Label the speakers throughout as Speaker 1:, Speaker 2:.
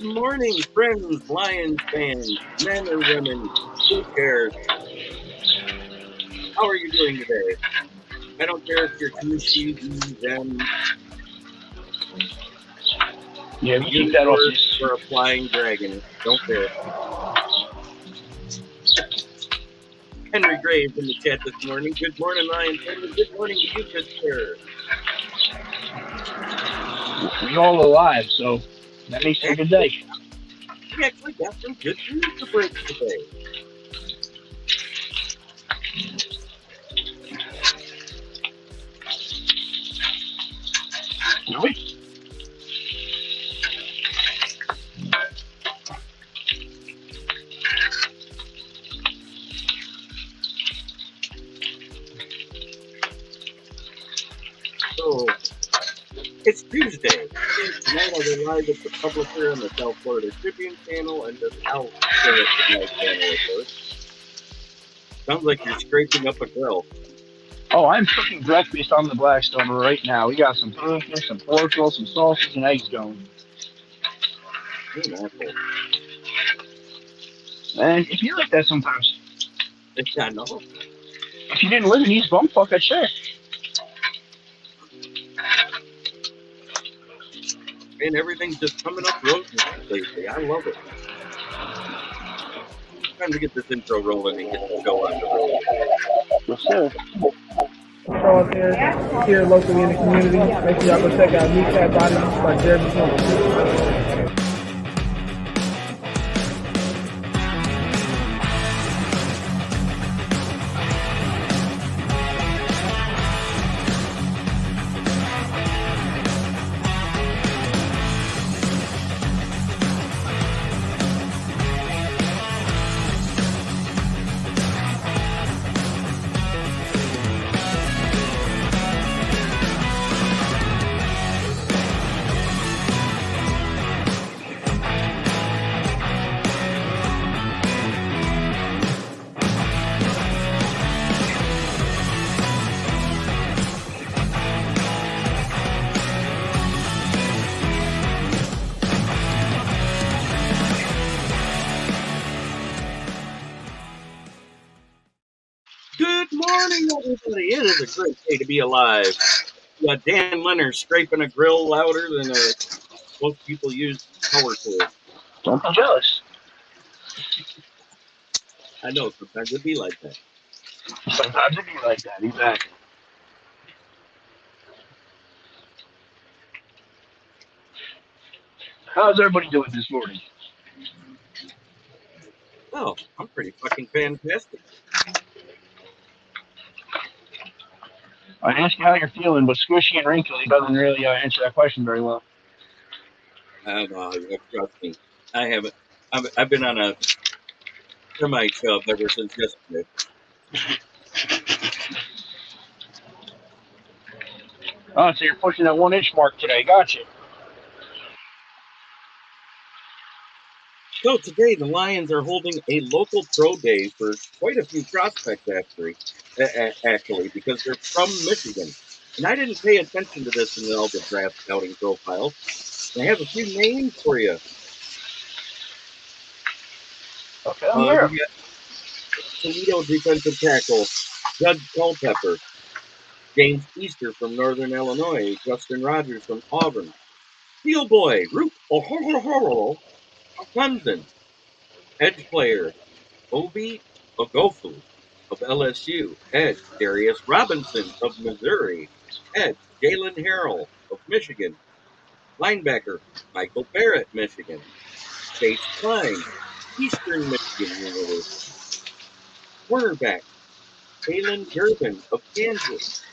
Speaker 1: Good morning, friends, Lions fans, men or women, who cares? How are you doing today? I don't care if you're two, she, he, them,
Speaker 2: Yeah,
Speaker 1: a
Speaker 2: you keep that off
Speaker 1: unicorn,
Speaker 2: this.
Speaker 1: or a flying dragon. Don't care. Henry Graves in the chat this morning. Good morning, Lions family. Good morning to you, Mr.
Speaker 2: We all alive, so that makes it a good day.
Speaker 1: We actually got some good news to break today.
Speaker 2: Do we?
Speaker 1: So, it's Tuesday. Tonight I'll be live with the publisher on the South Florida Tribune channel and the South Florida Tonight channel, of course. Sounds like you're scraping up a grill.
Speaker 2: Oh, I'm cooking breakfast on the Blackstone right now. We got some bacon, some pork roll, some sausage, and eggs going.
Speaker 1: You're an asshole.
Speaker 2: And if you like that sometimes.
Speaker 1: I know.
Speaker 2: If you didn't live in East Bumfuck, I'd share.
Speaker 1: And everything's just coming up roses lately. I love it. Time to get this intro rolling and get the show on the road.
Speaker 2: Yes, sir.
Speaker 3: Charles here locally in the community. Make sure y'all go check out New Cat Body by Jeremy Holmes.
Speaker 1: Good morning, everybody. It is a great day to be alive. You got Dan Leonard scraping a grill louder than most people use power tools.
Speaker 2: Don't be jealous.
Speaker 1: I know, sometimes it be like that.
Speaker 2: Sometimes it be like that, exactly. How's everybody doing this morning?
Speaker 1: Well, I'm pretty fucking fantastic.
Speaker 2: I ask you how you're feeling, but squishy and wrinkly doesn't really answer that question very well.
Speaker 1: Trust me. I haven't. I've been on a semi-chub ever since yesterday.
Speaker 2: Oh, so you're pushing that 1 inch mark today. Gotcha.
Speaker 1: So today the Lions are holding a local pro day for quite a few prospects, actually, because they're from Michigan. And I didn't pay attention to this in all the draft scouting profiles. I have a few names for you.
Speaker 2: Okay, I'm here.
Speaker 1: We got Toledo defensive tackle Judd Culpepper, James Easter from Northern Illinois, Justin Rogers from Auburn, Steel Boy Root of Clemson, edge player Obi Ogofu of LSU, edge Darius Robinson of Missouri, edge Jalen Harrell of Michigan, linebacker Michael Barrett, Michigan, Chase Klein, Eastern Michigan University, cornerback Kalen Durbin of Kansas,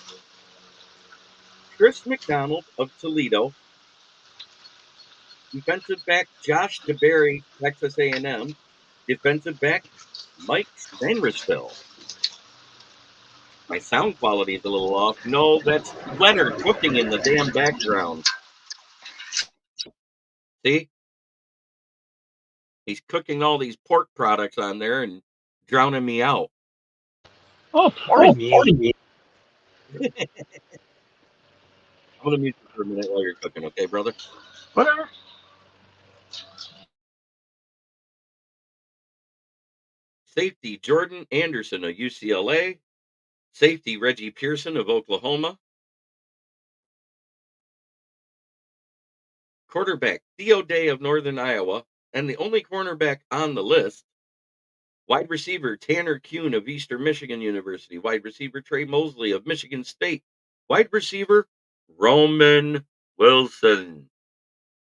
Speaker 1: Chris McDonald of Toledo, defensive back Josh DeBerry, Texas A&M, defensive back Mike Steinrisville. My sound quality is a little off. No, that's Leonard cooking in the damn background. See? He's cooking all these pork products on there and drowning me out.
Speaker 2: Oh, pardon me.
Speaker 1: I'm going to mute you for a minute while you're cooking, okay, brother?
Speaker 2: Whatever.
Speaker 1: Safety Jordan Anderson of UCLA. Safety Reggie Pearson of Oklahoma. Quarterback Theo Day of Northern Iowa. And the only cornerback on the list, wide receiver Tanner Kuhn of Eastern Michigan University. Wide receiver Trey Mosley of Michigan State. Wide receiver Roman Wilson.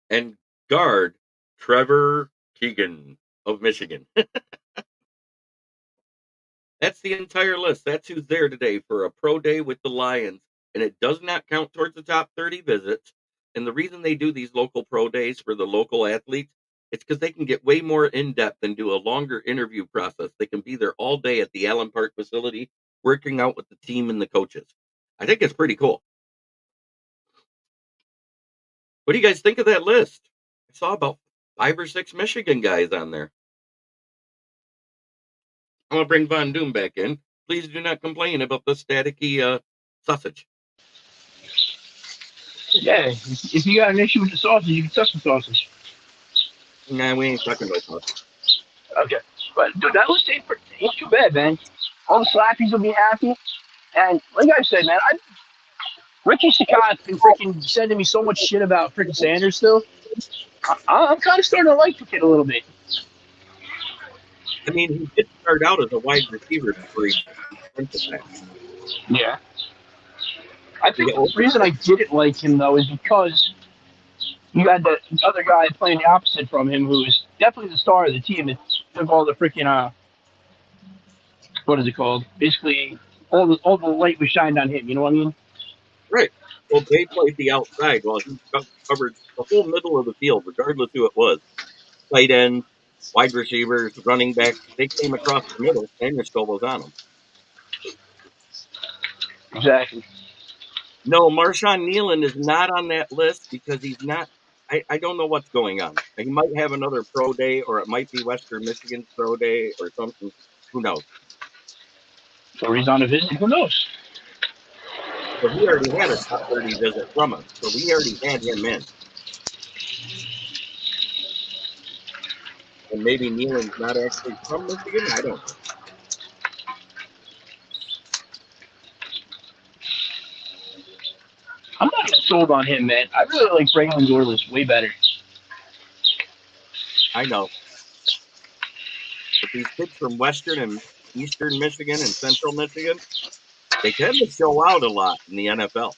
Speaker 1: And guard Trevor Keegan of Michigan. That's the entire list. That's who's there today for a pro day with the Lions. And it does not count towards the top 30 visits. And the reason they do these local pro days for the local athletes, it's because they can get way more in depth and do a longer interview process. They can be there all day at the Allen Park facility, working out with the team and the coaches. I think it's pretty cool. What do you guys think of that list? I saw about 5 or 6 Michigan guys on there. I'm going to bring Von Doom back in. Please do not complain about the staticky sausage.
Speaker 2: Yeah, if you got an issue with the sausage, you can touch the sausage.
Speaker 1: Nah, we ain't talking about sausage.
Speaker 2: Okay. But, dude, that list ain't too bad, man. All the slappies will be happy. And, like I said, man, Ricky Scott's been freaking sending me so much shit about freaking Sanders still. I'm kind of starting to like the kid a little bit.
Speaker 1: I mean, he did start out as a wide receiver before he defensive back.
Speaker 2: Yeah. I think
Speaker 1: Yeah,
Speaker 2: the reason I didn't like him, though, is because you had the other guy playing the opposite from him, who is definitely the star of the team. It took all the freaking, what is it called? Basically, all the light was shined on him. You know what I mean?
Speaker 1: right. Well, they played the outside while he covered the whole middle of the field, regardless who it was. Tight ends, wide receivers, running backs. They came across the middle, and their still was on them.
Speaker 2: Exactly.
Speaker 1: No, Marshawn Nealon is not on that list because he's not. I don't know what's going on. He might have another pro day, or it might be Western Michigan's pro day, or something. Who knows?
Speaker 2: Or he's on a visit. Who knows?
Speaker 1: But he already had a top 30 visit from us, so we already had him in. And maybe Nealon's not actually from Michigan. I don't know.
Speaker 2: I'm not even sold on him, man. I really like Braylon Gorlish way better.
Speaker 1: I know. But these kids from Western and Eastern Michigan and Central Michigan, they tend to show out a lot in the NFL.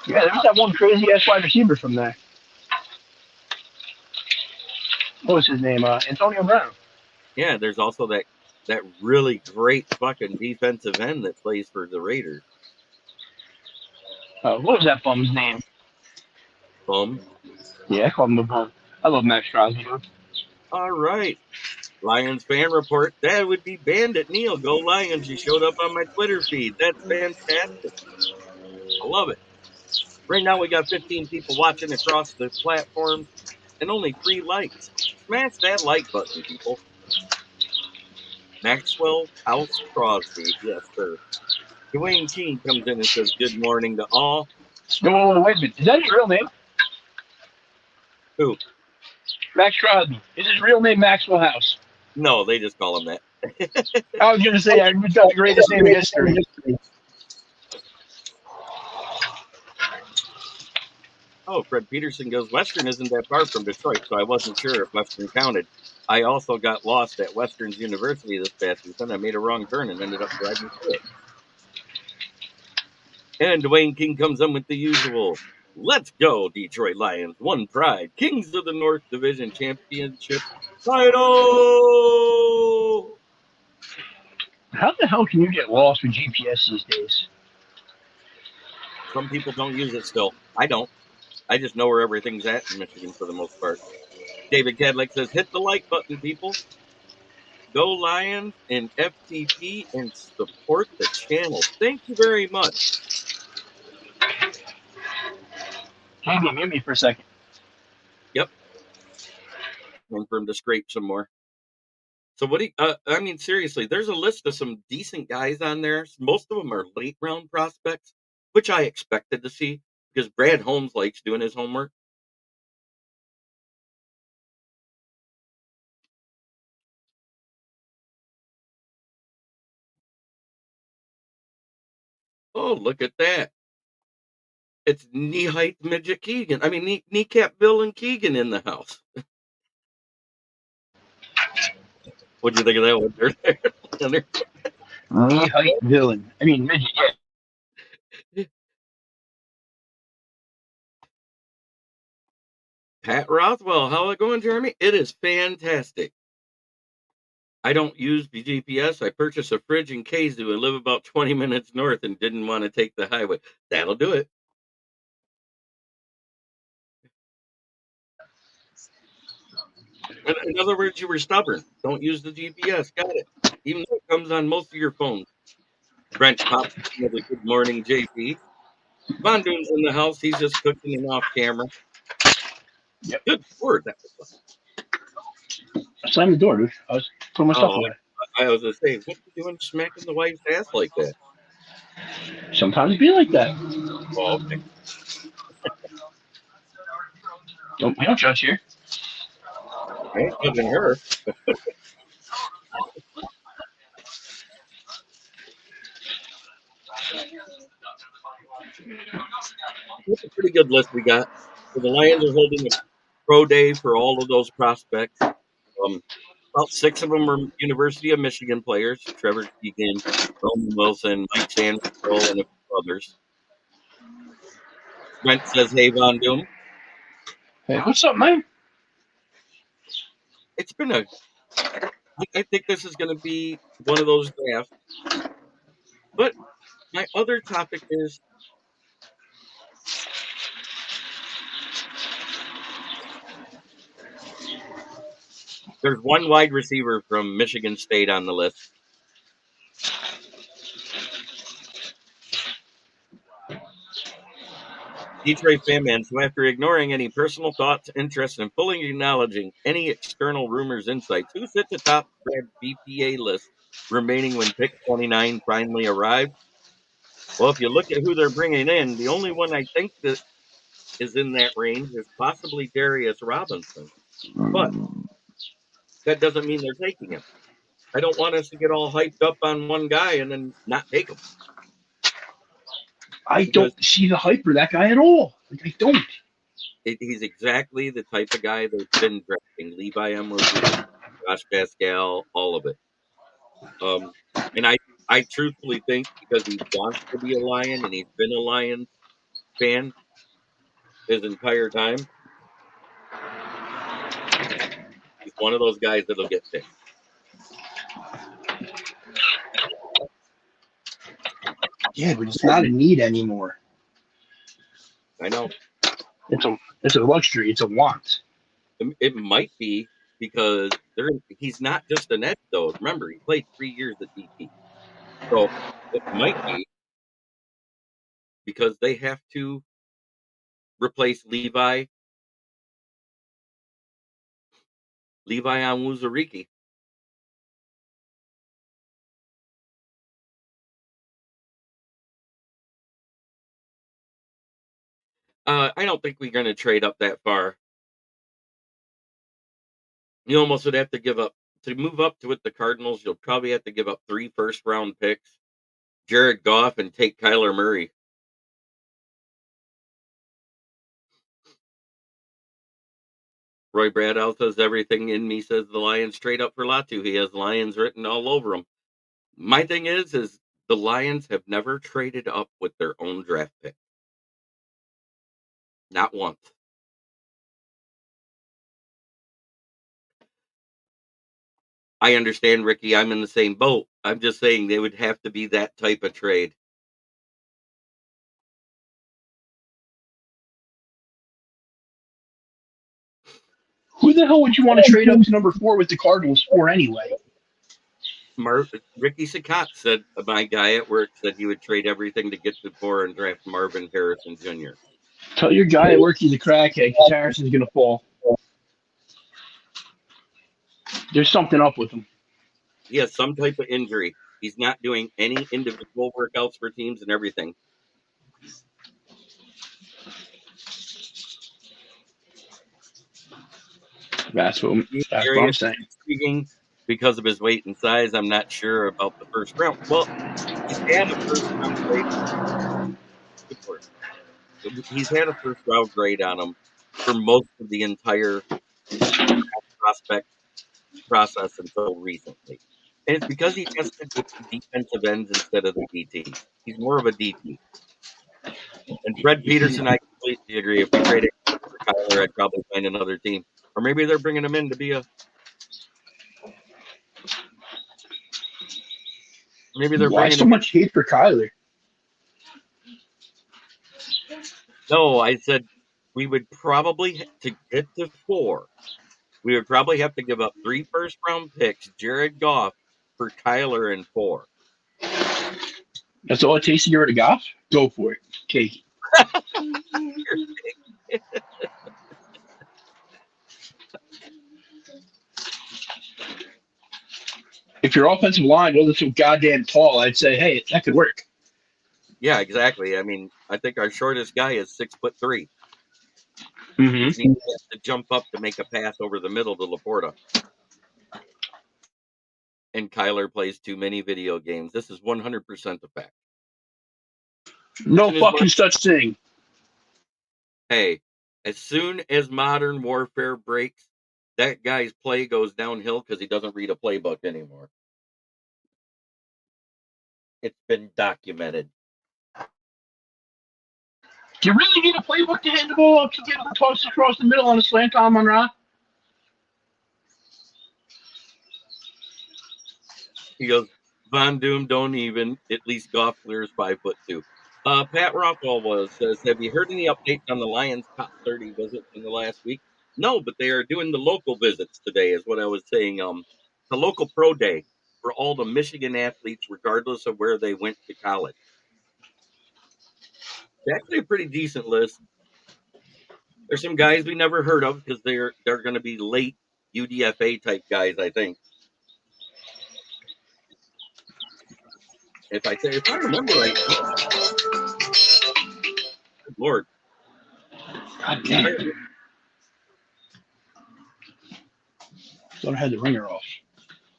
Speaker 2: Yeah, there was that one crazy ass wide receiver from there. What was his name? Antonio Brown.
Speaker 1: Yeah, there's also that really great fucking defensive end that plays for the Raiders.
Speaker 2: What was that bum's name?
Speaker 1: Bum.
Speaker 2: Yeah, I called him a bum. I love Max Crosby, dude.
Speaker 1: All right. Lions fan report. That would be Bandit Neil. Go Lions. He showed up on my Twitter feed. That's fantastic. I love it. Right now we got 15 people watching across the platforms and only 3 likes. Smash that like button, people. Maxwell House Crosby. Yes, sir. Dwayne King comes in and says, good morning to all.
Speaker 2: No, wait a minute. Is that his real name?
Speaker 1: Who?
Speaker 2: Max Crosby. Is his real name Maxwell House?
Speaker 1: No, they just call him that.
Speaker 2: I was going to say, he's got the greatest name in history.
Speaker 1: Oh, Fred Peterson goes, Western isn't that far from Detroit, so I wasn't sure if Western counted. I also got lost at Western's University this past weekend. I made a wrong turn and ended up driving through it. And Dwayne King comes in with the usual. Let's go, Detroit Lions. One pride. Kings of the North Division Championship title.
Speaker 2: How the hell can you get lost with GPS these days?
Speaker 1: Some people don't use it still. I don't. I just know where everything's at in Michigan for the most part. David Cadlick says, hit the like button, people. Go Lions and FTP and support the channel. Thank you very much.
Speaker 2: Can you mute me for a second?
Speaker 1: Yep. Waiting for him to scrape some more. So what do you, I mean, seriously, there's a list of some decent guys on there. Most of them are late round prospects, which I expected to see because Brad Holmes likes doing his homework. Oh, look at that. It's knee height midget Keegan. I mean, kneecap Bill and Keegan in the house. What'd you think of that one? There?
Speaker 2: Knee height villain. I mean, midget. Yeah.
Speaker 1: Pat Rothwell, how it going, Jeremy? It is fantastic. I don't use the GPS. I purchased a fridge in Kazoo and live about 20 minutes north and didn't want to take the highway. That'll do it. In other words, you were stubborn. Don't use the GPS. Got it. Even though it comes on most of your phones. Brent popped another good morning, JP. Von Doon's in the house. He's just cooking and off camera.
Speaker 2: Yep.
Speaker 1: Good word. That was
Speaker 2: Slam the door, dude. I was putting my stuff
Speaker 1: oh,
Speaker 2: away.
Speaker 1: I was going to say, what are you doing smacking the wife's ass like that?
Speaker 2: Sometimes it be like that.
Speaker 1: Oh, okay.
Speaker 2: We don't judge here.
Speaker 1: I ain't judging her. That's a pretty good list we got. So the Lions are holding a pro day for all of those prospects. Um, about six of them are University of Michigan players: Trevor Keegan, Roman Wilson, Mike Sanders, and a few others. Brent says, "Hey, Von Doom,
Speaker 2: Hey, what's up, man?
Speaker 1: it's been a. I think this is going to be one of those drafts. But my other topic is there's one wide receiver from Michigan State on the list. Detroit Fan so after ignoring any personal thoughts, interests, and fully acknowledging any external rumors, insights, who sits atop Brad's BPA list remaining when pick 29 finally arrives? Well, if you look at who they're bringing in, the only one I think that is in that range is possibly Darius Robinson. But that doesn't mean they're taking him. I don't want us to get all hyped up on one guy and then not take him
Speaker 2: I
Speaker 1: because
Speaker 2: don't see the hype for that guy at all. Like, I don't.
Speaker 1: he's exactly the type of guy they've been drafting. Levi Amozurek, Josh Pascal, all of it. Um, and I truthfully think because he wants to be a Lion and he's been a Lions fan his entire time, he's one of those guys that'll get picked.
Speaker 2: Yeah, but it's not a need anymore.
Speaker 1: I know
Speaker 2: It's a luxury. It's a want.
Speaker 1: it might be because he's not just an edge though. Remember, he played 3 years at DT, so it might be because they have to replace Levi Onwuzurike. I don't think we're going to trade up that far. You almost would have to give up to move up to with the Cardinals. You'll probably have to give up 3 first-round picks, Jared Goff, and take Kyler Murray. Roy Bradow says everything in me says the Lions trade up for Latu. He has Lions written all over him. My thing is the Lions have never traded up with their own draft pick. Not once. I understand, Ricky. I'm in the same boat. I'm just saying they would have to be that type of trade.
Speaker 2: Who the hell would you want to trade up to number 4 with the Cardinals for anyway?
Speaker 1: Ricky Sakat said my guy at work said he would trade everything to get to 4 and draft Marvin Harrison Jr.
Speaker 2: Tell your guy at work he's a crackhead because Harrison's going to fall. There's something up with him.
Speaker 1: He has some type of injury. He's not doing any individual workouts for teams and everything.
Speaker 2: That's what I'm
Speaker 1: Darius is
Speaker 2: saying.
Speaker 1: intriguing because of his weight and size. I'm not sure about the first round. Well, he's had a first round grade. He's had a first round grade on him for most of the entire prospect process until recently. And it's because he tested with the defensive ends instead of the DTs. He's more of a DT. And Fred Peterson, I completely agree. If we trade it for Kyler, I'd probably find another team. Or maybe they're bringing him in to be a. Maybe they're
Speaker 2: Why
Speaker 1: bringing
Speaker 2: so
Speaker 1: him.
Speaker 2: much hate for Kyler?
Speaker 1: No, I said we would probably, to get to 4, we would probably have to give up 3 first round picks, Jared Goff, for Kyler and 4.
Speaker 2: That's all it takes to get rid of Goff? Go for it. Take it. If your offensive line wasn't so goddamn tall, I'd say, hey, that could work.
Speaker 1: Yeah, exactly. I mean, I think our shortest guy is 6'3". He
Speaker 2: Mm-hmm.
Speaker 1: just needs to jump up to make a pass over the middle to Laporta. And Kyler plays too many video games. This is 100% a fact.
Speaker 2: No
Speaker 1: Soon as
Speaker 2: fucking such thing.
Speaker 1: Hey, as soon as modern warfare breaks, that guy's play goes downhill because he doesn't read a playbook anymore. It's been documented.
Speaker 2: Do you really need a playbook to hand the ball up to get a toss across the middle on a slant Tom on Ra?
Speaker 1: He goes, Von Doom, don't even. At least Goff clears 5'2". Pat Rothwell says, have you heard any updates on the Lions' top 30 visits in the last week? No, but they are doing the local visits today, is what I was saying. The local pro day for all the Michigan athletes, regardless of where they went to college. It's actually a pretty decent list. There's some guys we never heard of because they're going to be late UDFA type guys, I think. If I remember right, good Lord,
Speaker 2: God damn. Thought I had the ringer off.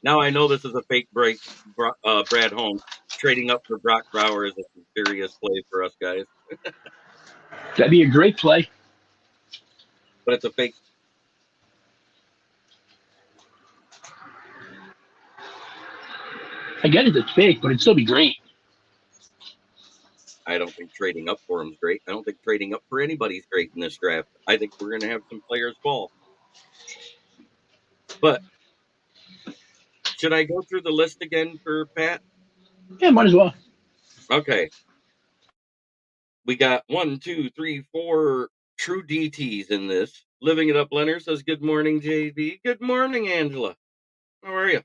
Speaker 1: now I know this is a fake break. Brad Holmes trading up for Brock Brower is a serious play for us guys,
Speaker 2: That'd be a great play.
Speaker 1: but it's a fake.
Speaker 2: I get it, it's fake, but it'd still be great.
Speaker 1: I don't think trading up for him is great. I don't think trading up for anybody's great in this draft. I think we're going to have some players fall. But should I go through the list again for Pat?
Speaker 2: Yeah, might as well.
Speaker 1: Okay. We got 1, 2, 3, 4 true DTs in this. Living it up, Leonard says, good morning, JB. Good morning, Angela. How are you?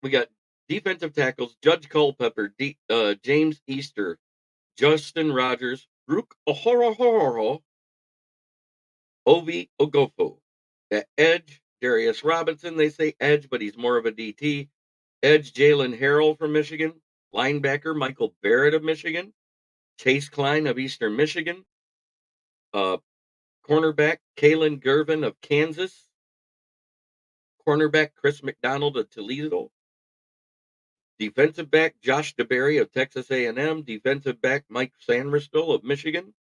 Speaker 1: We got defensive tackles, Judge Culpepper, James Easter, Justin Rogers, Brooke Ohorohoro, Ovi Ogofo. At edge, Darius Robinson. They say edge, but he's more of a DT. Edge, Jalen Harrell from Michigan. Linebacker, Michael Barrett of Michigan. Chase Klein of Eastern Michigan. Cornerback, Kalen Gervin of Kansas. Cornerback, Chris McDonald of Toledo. Defensive back, Josh DeBerry of Texas A&M. Defensive back, Mike Sanristel of Michigan.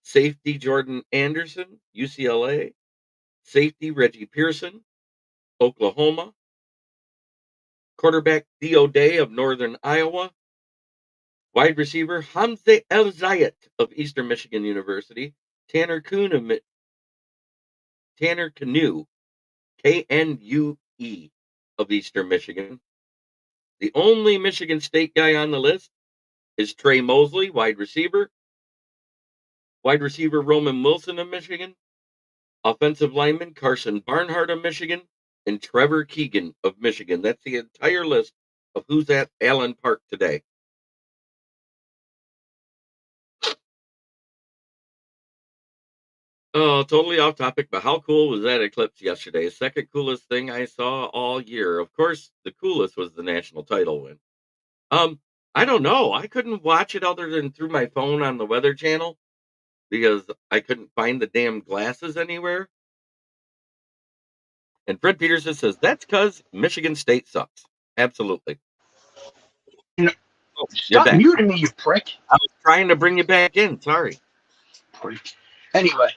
Speaker 1: Safety, Jordan Anderson, UCLA. Safety, Reggie Pearson, Oklahoma. Quarterback, Theo Day of Northern Iowa. Wide receiver, Hamza El Zayat of Eastern Michigan University. Tanner Canoe, Knue, of Eastern Michigan. The only Michigan State guy on the list is Trey Mosley, wide receiver. Wide receiver Roman Wilson of Michigan. Offensive lineman Carson Barnhart of Michigan. And Trevor Keegan of Michigan. That's the entire list of who's at Allen Park today. Oh, totally off topic, but how cool was that eclipse yesterday? Second coolest thing I saw all year. Of course, the coolest was the national title win. I don't know. I couldn't watch it other than through my phone on the Weather Channel because I couldn't find the damn glasses anywhere. And Fred Peterson says that's because Michigan State sucks. Absolutely.
Speaker 2: No,
Speaker 1: Oh, you're
Speaker 2: stop
Speaker 1: back.
Speaker 2: muting me, you prick.
Speaker 1: I was trying to bring you back in. Sorry.
Speaker 2: Prick. Anyway,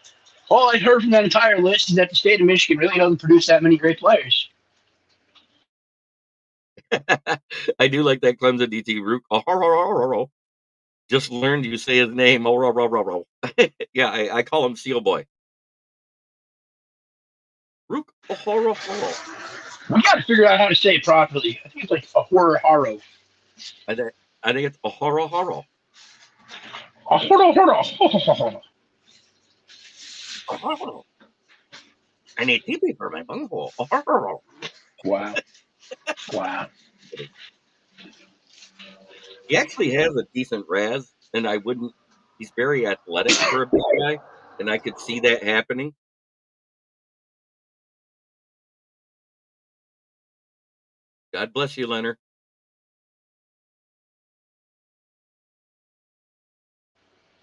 Speaker 2: all I heard from that entire list is that the state of Michigan really doesn't produce that many great players.
Speaker 1: I do like that Clemson DT Rook. Just learned you say his name. Yeah, I call him Seal Boy. Rook.
Speaker 2: We got to figure out how to say it properly. I think it's like a horror horror.
Speaker 1: I think, I think it's Ohoro.
Speaker 2: A horror horror.
Speaker 1: I need TP for my bunghole.
Speaker 2: Wow. Wow.
Speaker 1: He actually has a decent Raz, and I wouldn't. He's very athletic for a big guy, and I could see that happening. God bless you, Leonard.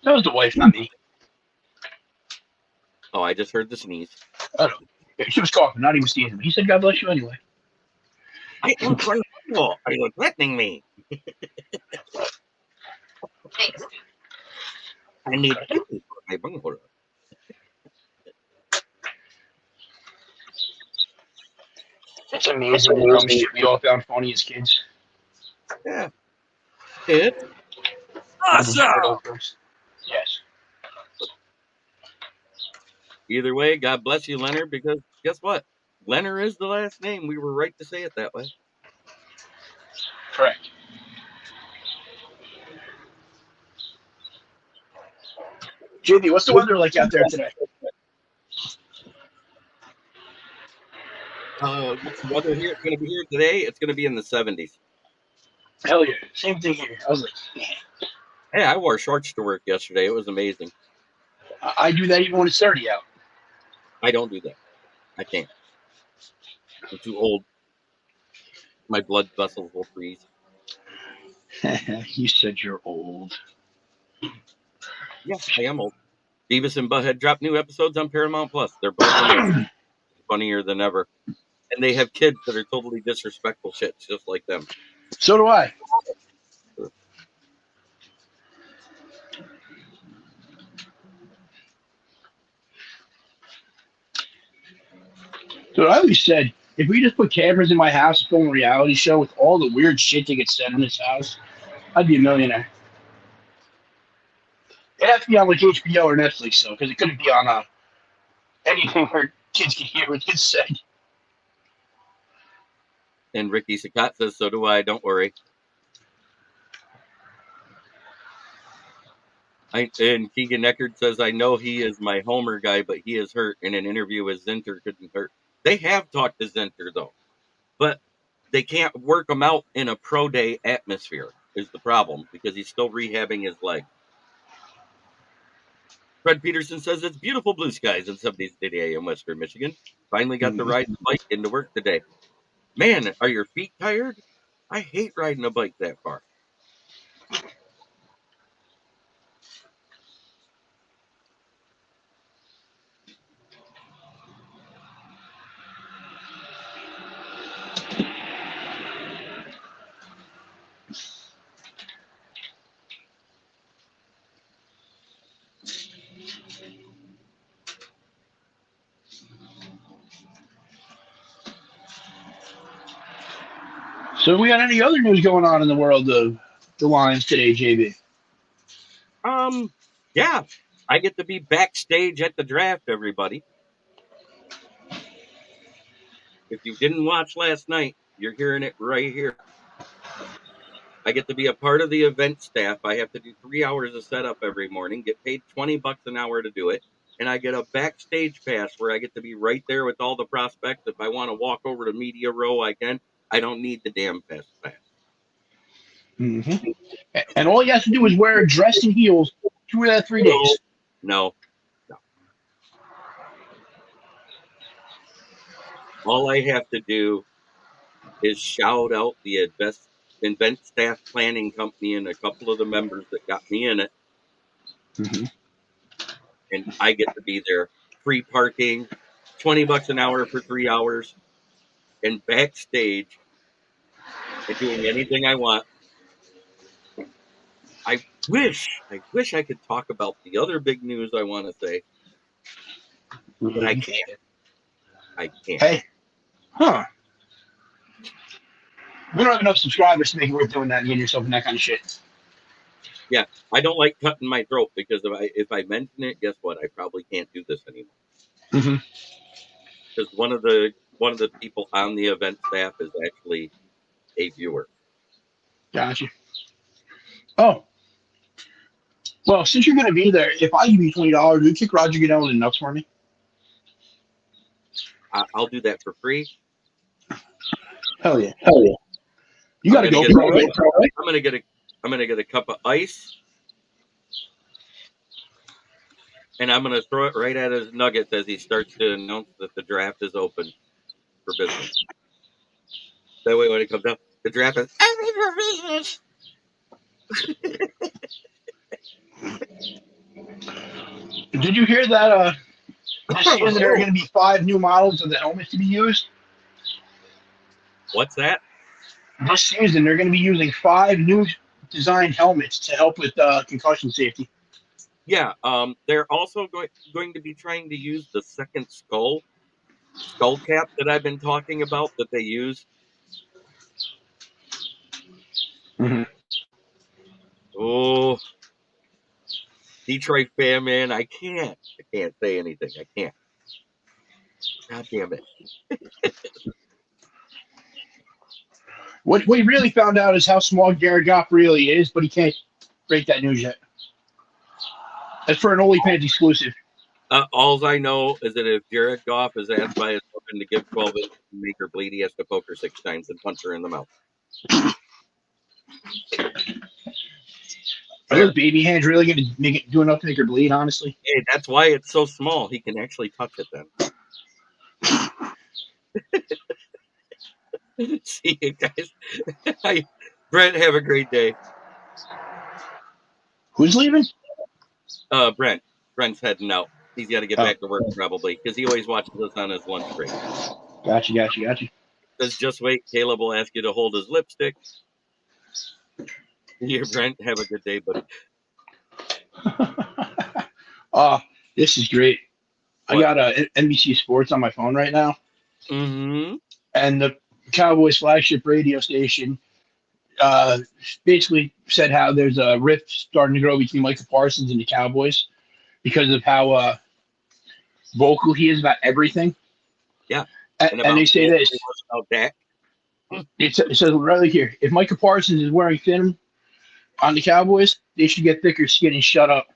Speaker 2: That was the wife, not me.
Speaker 1: Oh, I just heard the sneeze.
Speaker 2: I don't know. Yeah, she was coughing, not even sneezing. He said, God bless you anyway.
Speaker 1: I am Cornwall. Are you threatening me? I need TP for my bunghole.
Speaker 2: It's amazing the dumb shit we all found funny as kids.
Speaker 1: Yeah, it's
Speaker 2: All those
Speaker 1: awesome.
Speaker 2: riddle books. Yes.
Speaker 1: Either way, God bless you, Leonard, because guess what? Leonard is the last name. We were right to say it that way.
Speaker 2: Correct. JB, what's the weather like out there today?
Speaker 1: What's the weather here? It's going to be here today. It's going to be in the 70s.
Speaker 2: Hell yeah. Same thing here. I was like, man,
Speaker 1: Hey, I wore shorts to work yesterday. It was amazing.
Speaker 2: I do that even when it's 30 out.
Speaker 1: I don't do that. I can't. I'm too old. My blood vessels will freeze.
Speaker 2: You said you're old.
Speaker 1: Yeah, I am old. Beavis and Butthead drop new episodes on Paramount Plus. They're both amazing, funnier than ever, and they have kids that are totally disrespectful shits, just like them.
Speaker 2: So do I. Dude, I always said, if we just put cameras in my house and film a reality show with all the weird shit that gets said in this house, I'd be a millionaire. It'd have to be on like HBO or Netflix, though, because it couldn't be on anything where kids can hear what gets said.
Speaker 1: And Ricky Sakat says, "So do I. Don't worry." And Keegan Eckert says, "I know he is my Homer guy, but he is hurt. In an interview with Zinter, couldn't hurt." They have talked to Zinter though, but they can't work him out in a pro day atmosphere. Is the problem because he's still rehabbing his leg. Fred Peterson says it's beautiful blue skies in 70s today in Western Michigan. Finally got to ride the bike into work today. Man, are your feet tired? I hate riding a bike that far.
Speaker 2: So, we got any other news going on in the world of the Lions today, JB?
Speaker 1: Yeah, I get to be backstage at the draft, everybody. If you didn't watch last night, you're hearing it right here. I get to be a part of the event staff. I have to do 3 hours of setup every morning, get paid $20 an hour to do it. And I get a backstage pass where I get to be right there with all the prospects. If I want to walk over to media row, I can. I don't need the damn pass.
Speaker 2: Mm-hmm. And all you have to do is wear a dress and heels 3 days.
Speaker 1: No, no. All I have to do is shout out the event staff planning company and a couple of the members that got me in it,
Speaker 2: Mm-hmm.
Speaker 1: and I get to be there. Free parking, $20 an hour for 3 hours, and backstage and doing anything I want. I wish I could talk about the other big news I want to say, but I can't. I can't.
Speaker 2: Hey, huh? We don't have enough subscribers to make it worth doing that and getting yourself in that kind of shit.
Speaker 1: Yeah, I don't like cutting my throat because if I mention it, guess what? I probably can't do this anymore.
Speaker 2: Mm-hmm.
Speaker 1: Because one of the people on the event staff is actually a viewer.
Speaker 2: Gotcha. Oh, well, since you're going to be there, if I give you $20, would you kick Roger Goodell in the nuts for me?
Speaker 1: I'll do that for free.
Speaker 2: Hell yeah. Hell yeah. You
Speaker 1: I'm
Speaker 2: got to
Speaker 1: gonna
Speaker 2: go
Speaker 1: get
Speaker 2: pro, right?
Speaker 1: I'm gonna get a cup of ice, and I'm gonna throw it right at his nuggets as he starts to announce that the draft is open for business. That way, when it comes out, the draft is open for business.
Speaker 2: Did you hear that? This season there are
Speaker 1: Oh,
Speaker 2: going to be 5 new models of the helmets to be used.
Speaker 1: what's that?
Speaker 2: This season they're going to be using 5 new designed helmets to help with concussion safety.
Speaker 1: Yeah, they're also going to be trying to use the second skull cap that I've been talking about that they use.
Speaker 2: Mm-hmm.
Speaker 1: Oh, Detroit fan, man, I can't say anything. I can't. God damn it.
Speaker 2: What we really found out is how small Jared Goff really is, but he can't break that news yet. That's for an OnlyFans exclusive.
Speaker 1: All I know is that if Jared Goff is asked by his woman to give 12 inches and make her bleed, he has to poke her 6 times and punch her in the mouth.
Speaker 2: Are those
Speaker 1: Fair.
Speaker 2: baby hands really going to make it do enough to make her bleed? Honestly,
Speaker 1: Hey, that's why it's so small. He can actually touch it then. See you guys. Brent, have a great day.
Speaker 2: who's leaving?
Speaker 1: Brent. Brent's heading out. He's got to get
Speaker 2: Oh,
Speaker 1: back to work probably because he always watches us on his lunch break.
Speaker 2: gotcha.
Speaker 1: Says, just wait. Caleb will ask you to hold his lipstick. Here, Brent. Have a good day, buddy.
Speaker 2: uh, this is great. I
Speaker 1: What?
Speaker 2: got NBC Sports on my phone right now,
Speaker 1: Mm-hmm.
Speaker 2: and the Cowboys flagship radio station uh, basically said how there's a rift starting to grow between Michael Parsons and the Cowboys because of how vocal he is about everything.
Speaker 1: Yeah. And
Speaker 2: And they
Speaker 1: about
Speaker 2: say this.
Speaker 1: about Dak.
Speaker 2: It says right here, if Micah Parsons is wearing thin on the Cowboys, they should get thicker skin and shut up.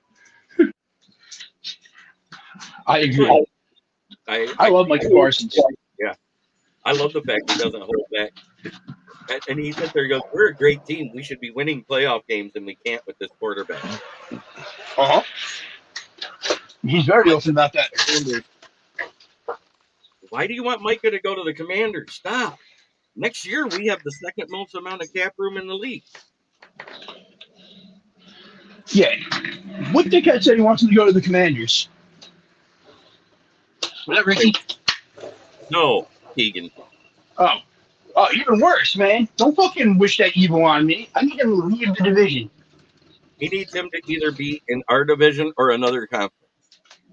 Speaker 2: I agree. I
Speaker 1: I
Speaker 2: love Micah Parsons.
Speaker 1: yeah. I love the fact he doesn't hold back. And he sits there and goes, we're a great team. We should be winning playoff games, and we can't with this quarterback.
Speaker 2: Uh-huh. He's very open about that.
Speaker 1: Why do you want Micah to go to the Commanders? Stop. Next year, we have the second most amount of cap room in the league.
Speaker 2: Yeah. What dickhead said he wants him to go to the Commanders? Was that Ricky?
Speaker 1: No, Keegan.
Speaker 2: Oh. Oh, even worse, man. Don't fucking wish that evil on me. I need him to leave the division.
Speaker 1: He needs him to either be in our division or another conference.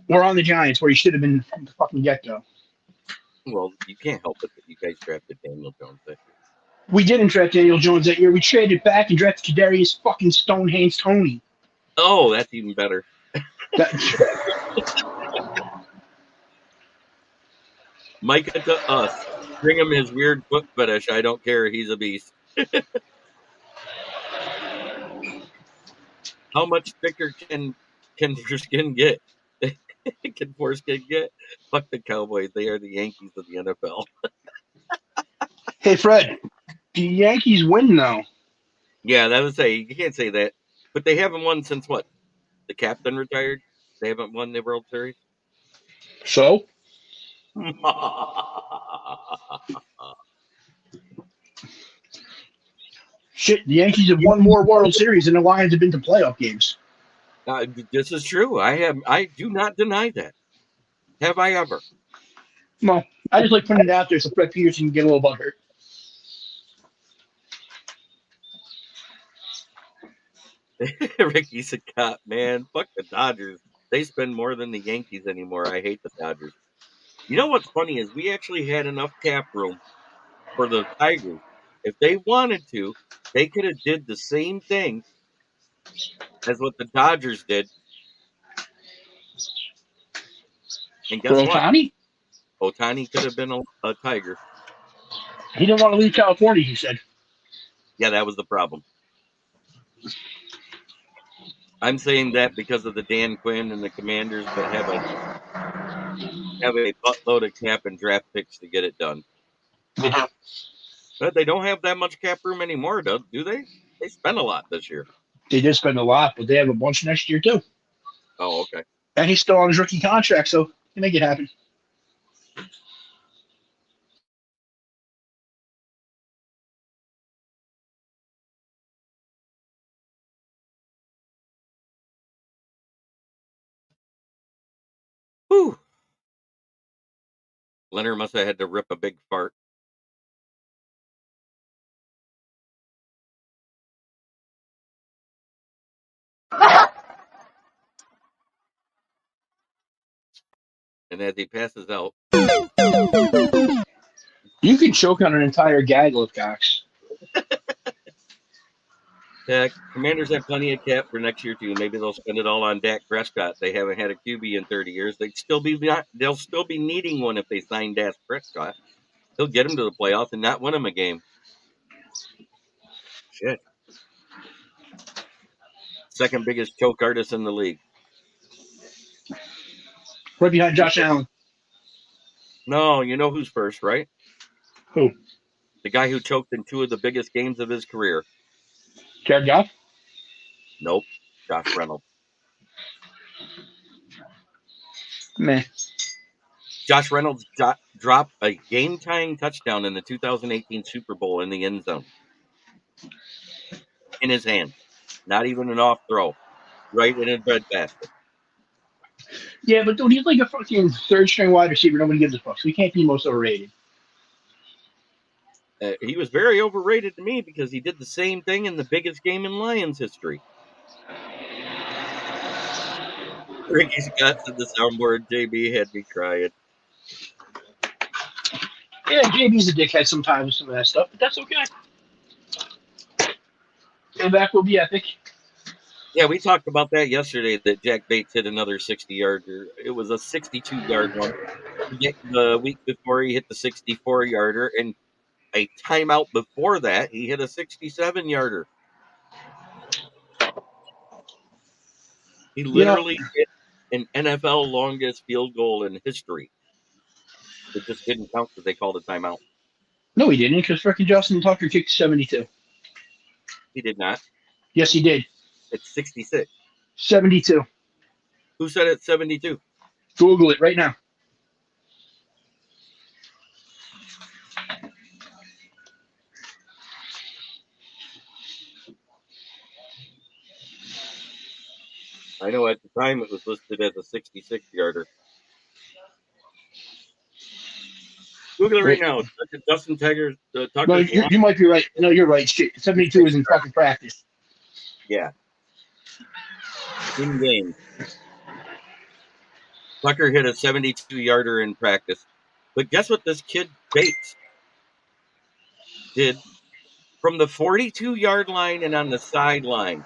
Speaker 2: Or on the Giants, where he should have been from the fucking get-go.
Speaker 1: Well, you can't help it that you guys drafted Daniel Jones that year.
Speaker 2: We didn't draft Daniel Jones that year. We traded back and drafted Kadarius fucking Stonehands Tony.
Speaker 1: Oh, that's even better.
Speaker 2: That,
Speaker 1: Micah to us. Bring him his weird foot fetish. I don't care. He's a beast. How much thicker can your skin get? Can foreskin get? Fuck the Cowboys. They are the Yankees of the NFL.
Speaker 2: hey, Fred, the Yankees win, though.
Speaker 1: Yeah, that would say you can't say that. But they haven't won since what? The captain retired. They haven't won the World Series.
Speaker 2: So? Shit, the Yankees have won more World Series than the Lions have been to playoff games.
Speaker 1: This is true. I do not deny that. Have I ever?
Speaker 2: Well, I just like putting it out there so Fred Peterson can get a little butthurt.
Speaker 1: Ricky Scott, man, fuck the Dodgers. They spend more than the Yankees anymore. I hate the Dodgers. You know what's funny is we actually had enough cap room for the Tigers. If they wanted to, they could have did the same thing as what the Dodgers did. And
Speaker 2: For
Speaker 1: guess what?
Speaker 2: Otani,
Speaker 1: Otani could have been a Tiger.
Speaker 2: he didn't want to leave California. He said.
Speaker 1: Yeah, that was the problem. I'm saying that because of the Dan Quinn and the Commanders, but have a buttload of cap and draft picks to get it done. But they don't have that much cap room anymore, do they? They spent a lot this year.
Speaker 2: They did spend a lot, but they have a bunch next year too.
Speaker 1: Oh, okay.
Speaker 2: And he's still on his rookie contract, so he make it happen.
Speaker 1: Whew. Leonard must have had to rip a big fart. And as he passes out,
Speaker 2: You can choke on an entire gaggle of cocks.
Speaker 1: Commanders have plenty of cap for next year too. Maybe they'll spend it all on Dak Prescott. They haven't had a QB in 30 years. They'll still be needing one if they sign Dak Prescott. He'll get them to the playoffs and not win them a game. Shit. Second biggest choke artist in the league.
Speaker 2: Right behind Josh Allen.
Speaker 1: No, you know who's first, right?
Speaker 2: Who?
Speaker 1: The guy who choked in two of the biggest games of his career.
Speaker 2: Jared Goff?
Speaker 1: Nope. Josh Reynolds.
Speaker 2: Meh.
Speaker 1: Josh Reynolds dropped a game-tying touchdown in the 2018 Super Bowl in the end zone. In his hands. Not even an off throw. Right in his breadbasket.
Speaker 2: Yeah, but dude, he's like a fucking third string wide receiver. Nobody gives a fuck. So he can't be most overrated.
Speaker 1: He was very overrated to me because he did the same thing in the biggest game in Lions history. Ricky Scott said the soundboard JB had me crying.
Speaker 2: Yeah, JB's a dickhead sometimes with some of that stuff, but that's okay. Payback will be epic.
Speaker 1: Yeah, we talked about that yesterday, that Jack Bates hit another 60-yarder. It was a 62-yard one. The week before, he hit the 64-yarder, and a timeout before that, he hit a 67-yarder. He
Speaker 2: You know,
Speaker 1: literally hit an NFL longest field goal in history. It just didn't count because they called a timeout.
Speaker 2: no, he didn't, because freaking Justin Tucker kicked 72.
Speaker 1: He did not.
Speaker 2: Yes, he did.
Speaker 1: It's 66.
Speaker 2: 72.
Speaker 1: Who said it's 72?
Speaker 2: Google it right now.
Speaker 1: I know at the time it was listed as a 66-yarder. Google it right
Speaker 2: Wait.
Speaker 1: now. Justin
Speaker 2: No,
Speaker 1: Tucker's long.
Speaker 2: you might be right. No, you're right. Shit. 72 is in fucking practice.
Speaker 1: Yeah. In game. Tucker hit a 72-yarder in practice. But guess what this kid Bates did from the 42-yard line and on the sideline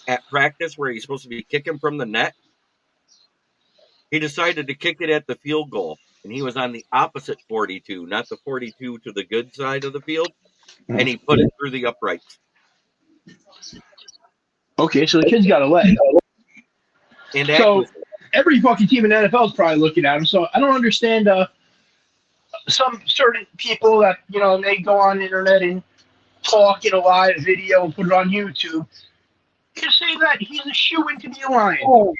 Speaker 1: at practice where he's supposed to be kicking from the net? He decided to kick it at the field goal. And he was on the opposite 42, not the 42 to the good side of the field. And he put it through the uprights.
Speaker 2: Okay, so the kid's got a leg.
Speaker 1: And
Speaker 2: So
Speaker 1: accuracy.
Speaker 2: every fucking team in the NFL is probably looking at him. So I don't understand some certain people that, they go on the internet and talk in a live video and put it on YouTube to say that he's a shoe-in to be a Lion.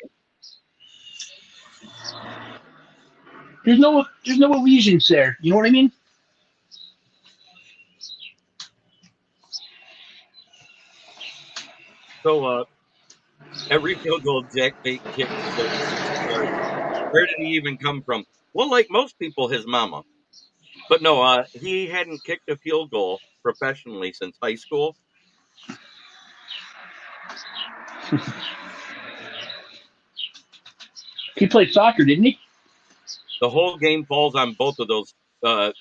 Speaker 2: There's no allegiance there. You know what I mean?
Speaker 1: So every field goal Jack Bate kicks is over 60 yards. Where did he even come from? Well, like most people, his mama. But no, he hadn't kicked a field goal professionally since high school.
Speaker 2: He played soccer, didn't he?
Speaker 1: The whole game falls on both of those uh,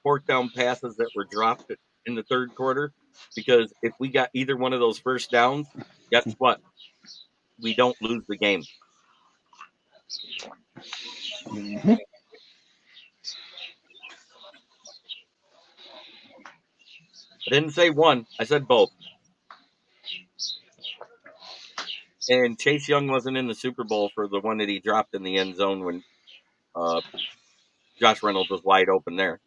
Speaker 1: fourth down passes that were dropped in the third quarter. Because if we got either one of those first downs, guess what? We don't lose the game.
Speaker 2: Mm-hmm.
Speaker 1: I didn't say one, I said both. And Chase Young wasn't in the Super Bowl for the one that he dropped in the end zone when uh, Josh Reynolds was wide open there.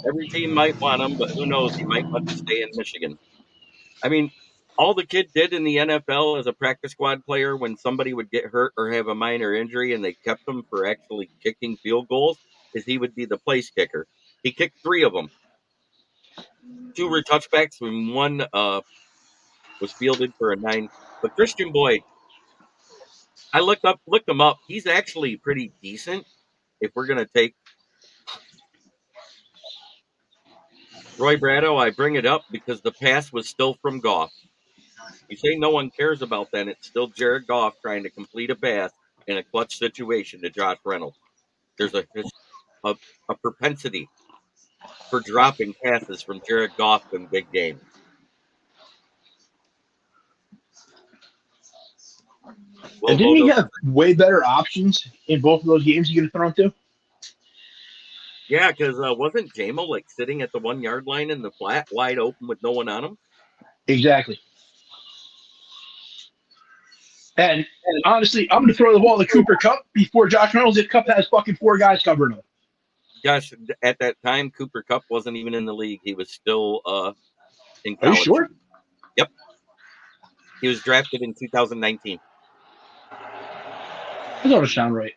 Speaker 1: Every team might want him, but who knows? He might want to stay in Michigan. I mean, all the kid did in the NFL as a practice squad player when somebody would get hurt or have a minor injury and they kept him for actually kicking field goals is he would be the place kicker. He kicked three of them. Two were touchbacks and one was fielded for a 9. But Christian Boyd, I looked him up. He's actually pretty decent if we're going to take Roy Brado. I bring it up because the pass was still from Goff. You say no one cares about that. It's still Jared Goff trying to complete a pass in a clutch situation to Josh Reynolds. There's a, a propensity for dropping passes from Jared Goff in big games.
Speaker 2: And
Speaker 1: We'll
Speaker 2: didn't
Speaker 1: hold
Speaker 2: he
Speaker 1: up.
Speaker 2: have way better options in both of those games he could have thrown to?
Speaker 1: Yeah, because wasn't Jamo like sitting at the 1 yard line in the flat, wide open with no one on him?
Speaker 2: Exactly. And honestly, I'm going to throw the ball to Cooper Cup before Josh Reynolds. If Cup has fucking four guys covering him.
Speaker 1: Gosh, at that time, Cooper Cup wasn't even in the league. He was still in
Speaker 2: Are you
Speaker 1: college.
Speaker 2: sure?
Speaker 1: Yep. He was drafted in 2019.
Speaker 2: That doesn't sound right.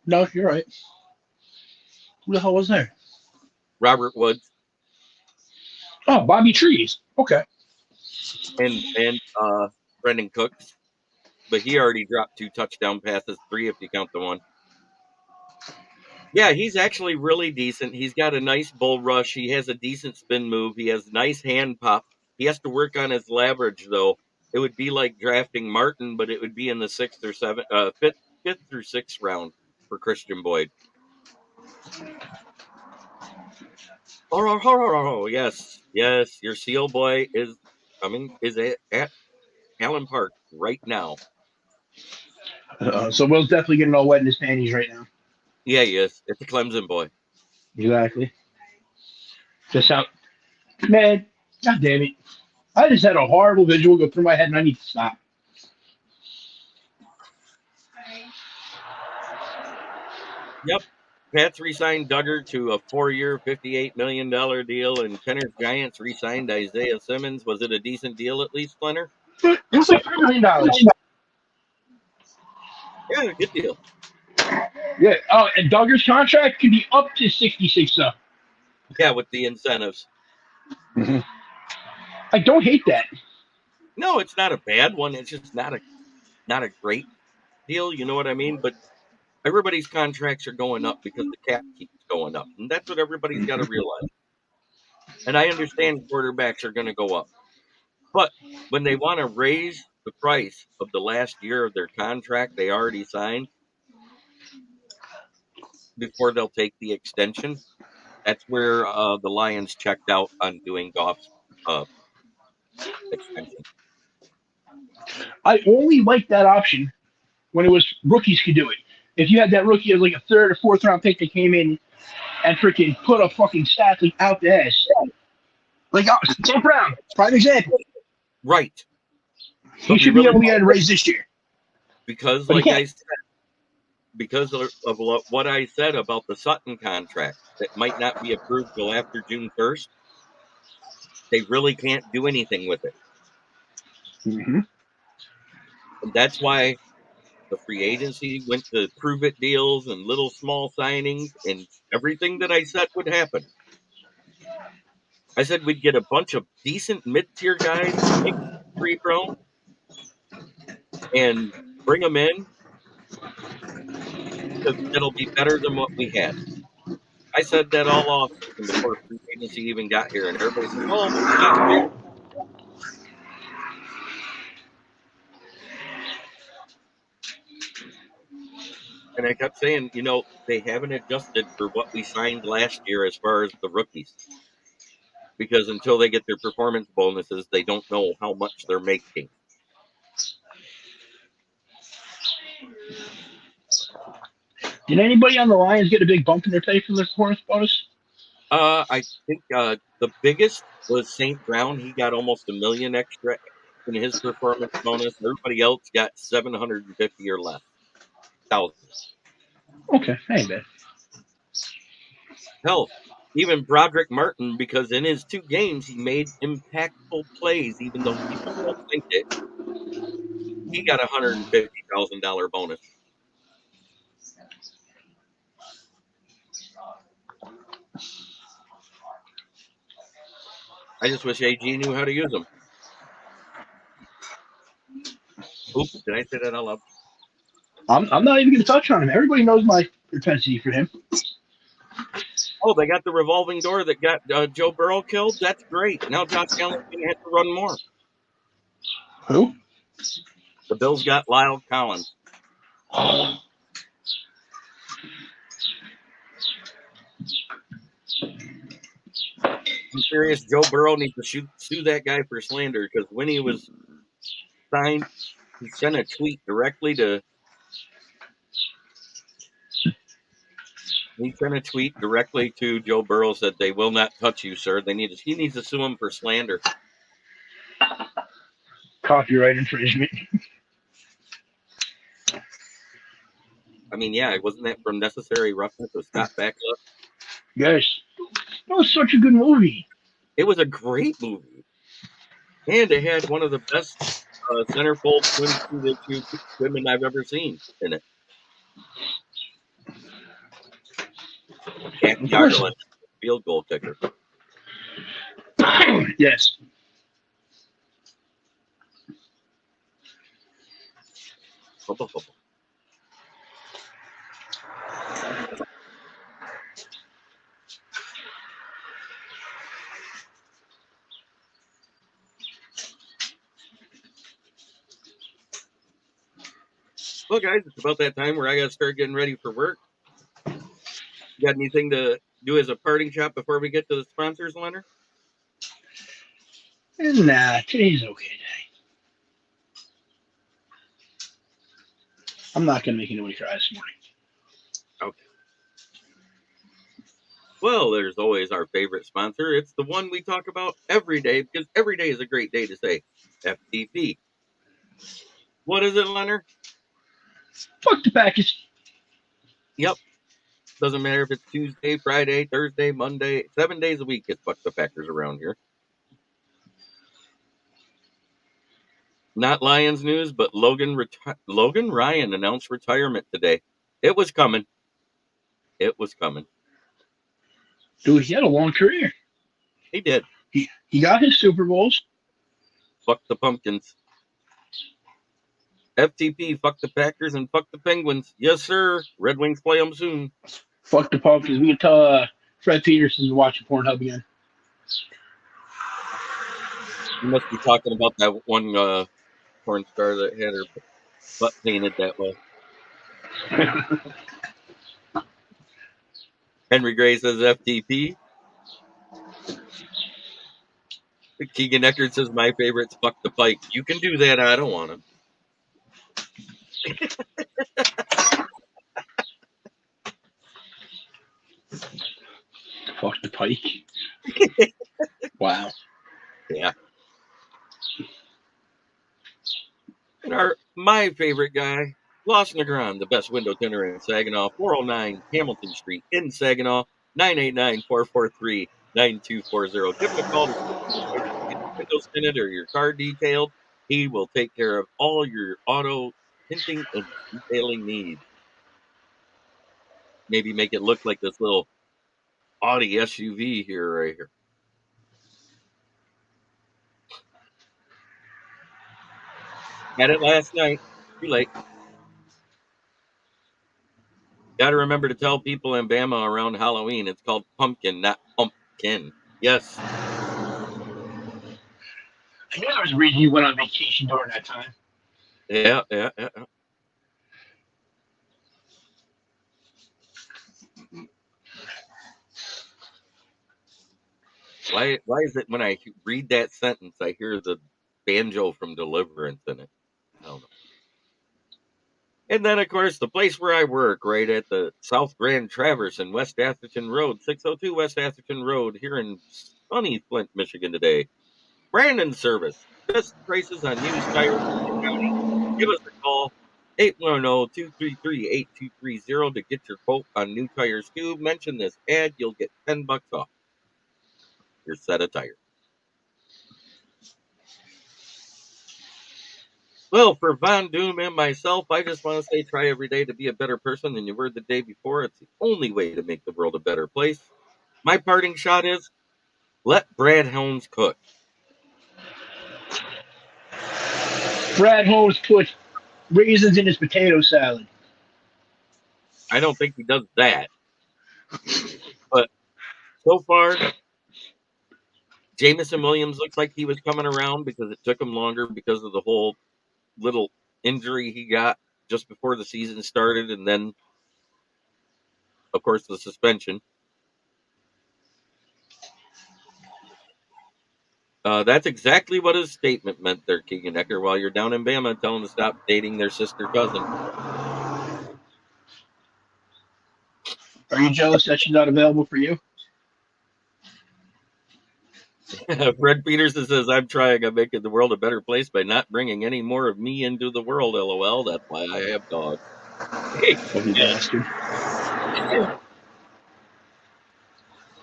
Speaker 2: No, you're right. Who the hell was there?
Speaker 1: Robert Woods
Speaker 2: Oh, Bobby Trees. Okay.
Speaker 1: and Brendan Cooks, but he already dropped 2 touchdown passes, 3 if you count the one. Yeah, he's actually really decent. He's got a nice bull rush. He has a decent spin move. He has nice hand pop. He has to work on his leverage though. It would be like drafting Martin, but it would be in the fifth through sixth round for Christian Boyd. Oh, yes, yes. Your Seal boy is coming. Is at Allen Park right now.
Speaker 2: So Will's definitely getting all wet in his panties right now.
Speaker 1: Yeah, he is. It's a Clemson boy.
Speaker 2: Exactly. Just how, man, god damn it. I just had a horrible visual go through my head and I need to stop.
Speaker 1: Yep. Pats re-signed Duggar to a 4-year, $58 million deal, and Tenner's Giants re-signed Isaiah Simmons. Was it a decent deal at least, Splinter?
Speaker 2: It was like $3 million.
Speaker 1: Yeah, good deal.
Speaker 2: Yeah. Oh, and Duggar's contract can be up to 66.
Speaker 1: Yeah, with the incentives.
Speaker 2: I don't hate that.
Speaker 1: No, it's not a bad one. It's just not a great deal. You know what I mean? But everybody's contracts are going up because the cap keeps going up, and that's what everybody's got to realize. And I understand quarterbacks are going to go up, but when they want to raise the price of the last year of their contract they already signed before they'll take the extension, that's where the Lions checked out on doing Goff's uh, extension.
Speaker 2: I only liked that option when it was rookies could do it. If you had that rookie as like a third or fourth round pick that came in and freaking put a fucking stat like out the ass. Like Tim Brown, prime example.
Speaker 1: Right.
Speaker 2: He should be able to get a raise this year.
Speaker 1: Because,
Speaker 2: But
Speaker 1: like I said, because of what I said about the Sutton contract that might not be approved till after June 1st, they really can't do anything with it.
Speaker 2: Mm-hmm.
Speaker 1: And that's why the free agency went to prove it deals and little small signings and everything that I said would happen. I said we'd get a bunch of decent mid tier guys, make free prone, and Bring them in because it'll be better than what we had. I said that all off season before free agency even got here, and everybody said, "Oh, but we got Jay." And I kept saying, they haven't adjusted for what we signed last year as far as the rookies, because until they get their performance bonuses, they don't know how much they're making.
Speaker 2: Did anybody on the Lions get a big bump in their pay from their performance bonus?
Speaker 1: I think the biggest was St. Brown. He got almost $1 million extra in his performance bonus. Everybody else got 750 or less thousand.
Speaker 2: Okay, hey man.
Speaker 1: Hell, even Broderick Martin, because in his 2 games he made impactful plays, even though people don't think it. He got $150,000 bonus. I just wish AG knew how to use them. Oops, did I say that out loud?
Speaker 2: I'm not even going to touch on him. Everybody knows my propensity for him.
Speaker 1: Oh, they got the revolving door that got Joe Burrow killed. That's great. Now Josh Allen's going to have to run more.
Speaker 2: Who?
Speaker 1: The Bills got Lyle Collins.
Speaker 2: Oh,
Speaker 1: I'm serious. Joe Burrow needs to sue that guy for slander because when he was signed, he sent a tweet directly to. He sent a tweet directly to Joe Burrow, said they will not touch you, sir. He needs to sue him for slander.
Speaker 2: copyright infringement.
Speaker 1: I mean, yeah, wasn't that from Necessary Roughness with Scott Bakula?
Speaker 2: Yes. That was such a good movie.
Speaker 1: It was a great movie, and it had one of the best centerfold swimsuit issue women I've ever seen in it.
Speaker 2: Of
Speaker 1: Kathy
Speaker 2: course.
Speaker 1: Ireland, field goal kicker.
Speaker 2: Yes.
Speaker 1: Well, guys, it's about that time where I got to start getting ready for work. You got anything to do as a parting shot before we get to the sponsors, Leonard?
Speaker 2: Nah, today's okay day. I'm not going to make anybody cry this morning.
Speaker 1: Okay. Well, there's always our favorite sponsor. It's the one we talk about every day because every day is a great day to say FTP. What is it, Leonard?
Speaker 2: Fuck the Packers.
Speaker 1: Yep. Doesn't matter if it's Tuesday, Friday, Thursday, Monday. 7 days a week, it's fuck the Packers around here. Not Lions news, but Logan Ryan announced retirement today. It was coming. It was coming.
Speaker 2: Dude, he had a long career.
Speaker 1: He did.
Speaker 2: He got his Super Bowls.
Speaker 1: Fuck the Pumpkins. FTP, fuck the Packers and fuck the Penguins. Yes, sir. Red Wings play them soon.
Speaker 2: Fuck the Pumpkins. We can tell Fred Peterson to watch Pornhub again.
Speaker 1: You must be talking about that one porn star that had her butt painted that way. Henry Gray says FTP. Keegan Eckert says my favorite's fuck the Pike. You can do that. I don't want to.
Speaker 2: Fuck the Pike. Wow.
Speaker 1: Yeah. And my favorite guy, Los Negron, the best window tinner in Saginaw, 409 Hamilton Street in Saginaw, 989-443-9240. Give him a call to get your windows tinted or your car detailed. He will take care of all your auto tinting and detailing needs. Maybe make it look like this little Audi SUV here, right here. Had it last night. Too late. Got to remember to tell people in Bama around Halloween it's called pumpkin, not pumpkin. Yes.
Speaker 2: I knew there was a reason you went on vacation during that time.
Speaker 1: Yeah, yeah, yeah. Yeah. Why is it when I read that sentence, I hear the banjo from Deliverance in it? I don't know. And then, of course, the place where I work, right at the South Grand Traverse in West Atherton Road, 602 West Atherton Road, here in sunny Flint, Michigan today. Brandon Service. Best prices on used tires in the county. Give us a call, 810-233-8230 to get your quote on new tires too. Mention this ad, you'll get $10 off your set of tires. Well, for Von Doom and myself, I just want to say try every day to be a better person than you were the day before. It's the only way to make the world a better place. My parting shot is let Brad Holmes cook.
Speaker 2: Brad Holmes put raisins in his potato salad.
Speaker 1: I don't think he does that. But so far, Jamison Williams looks like he was coming around because it took him longer because of the whole little injury he got just before the season started. And then, of course, the suspension. That's exactly what his statement meant there, Keegan Ecker. While you're down in Bama, tell him to stop dating their sister cousin.
Speaker 2: Are you jealous that she's not available for you?
Speaker 1: Fred Peterson says, I'm trying. I'm making the world a better place by not bringing any more of me into the world, LOL. That's why I have dogs. Hey,
Speaker 2: Lucky bastard.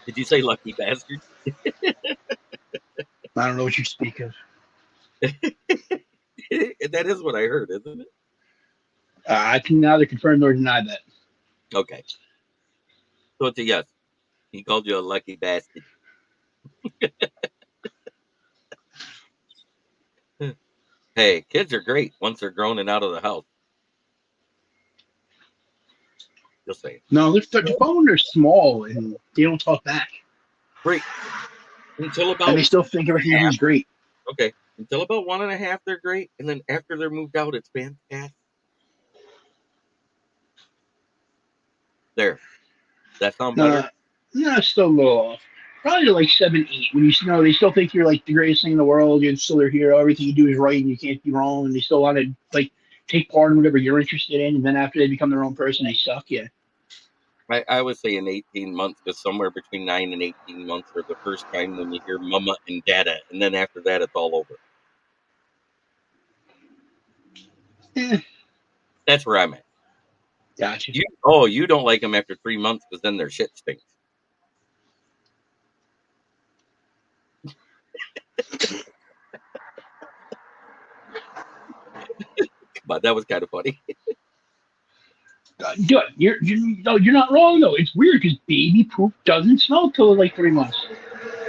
Speaker 1: did you say lucky bastard?
Speaker 2: I don't know what you speak of.
Speaker 1: That is what I heard, isn't it?
Speaker 2: I can neither confirm nor deny that.
Speaker 1: Okay. So it's a yes. He called you a lucky bastard. Hey, kids are great once they're grown and out of the house. Just saying.
Speaker 2: No, the phone they're small and they don't talk back,
Speaker 1: Great. Until
Speaker 2: and
Speaker 1: about
Speaker 2: they still think everything is great.
Speaker 1: okay. Until about 1.5, they're great. And then after they're moved out, it's fantastic. There. That sound better?
Speaker 2: No, no, it's still a little off. Probably like 7, 8. When you know they still think you're like the greatest thing in the world. You're still their hero. Everything you do is right, and you can't be wrong. And they still want to like take part in whatever you're interested in. And then after they become their own person, they suck. Yeah.
Speaker 1: I would say in 18 months, because somewhere between 9 and 18 months are the first time when you hear mama and dada. And then after that, it's all over.
Speaker 2: Eh,
Speaker 1: That's where I'm at.
Speaker 2: gotcha.
Speaker 1: You don't like them after 3 months because then their shit stinks. But that was kind of funny.
Speaker 2: Good. No, you're not wrong though. It's weird because baby poop doesn't smell till like 3 months.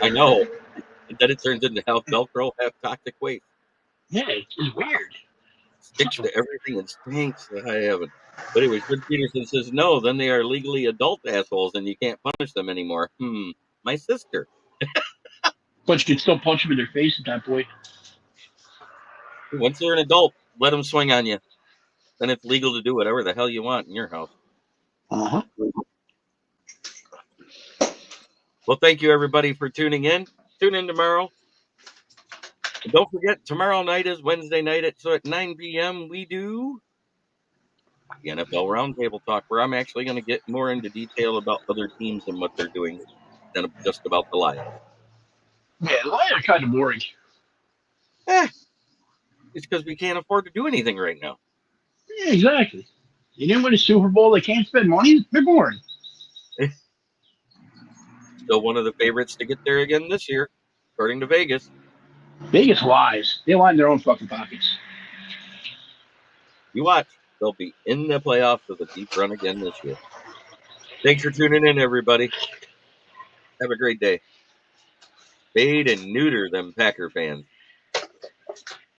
Speaker 1: I know. And then it turns into half Velcro, half toxic waste.
Speaker 2: Yeah, it's weird.
Speaker 1: Sticks to everything and stinks. I haven't. But anyway, Fred Peterson says, no, then they are legally adult assholes and you can't punish them anymore. My sister.
Speaker 2: But you can still punch them in their face at that point.
Speaker 1: Once they're an adult, let them swing on you. Then it's legal to do whatever the hell you want in your house.
Speaker 2: Uh huh.
Speaker 1: Well, thank you everybody for tuning in. Tune in tomorrow. And don't forget, tomorrow night is Wednesday night at 9 p.m. We do the NFL Roundtable Talk, where I'm actually going to get more into detail about other teams and what they're doing than just about the Lions.
Speaker 2: Yeah, the Lions are kind of boring.
Speaker 1: It's because we can't afford to do anything right now.
Speaker 2: Yeah, exactly. You didn't win a Super Bowl. They can't spend money. They're boring.
Speaker 1: Still one of the favorites to get there again this year, according to Vegas.
Speaker 2: Vegas lies. They line their own fucking pockets.
Speaker 1: You watch. They'll be in the playoffs with a deep run again this year. Thanks for tuning in, everybody. Have a great day. Fade and neuter them Packer fans.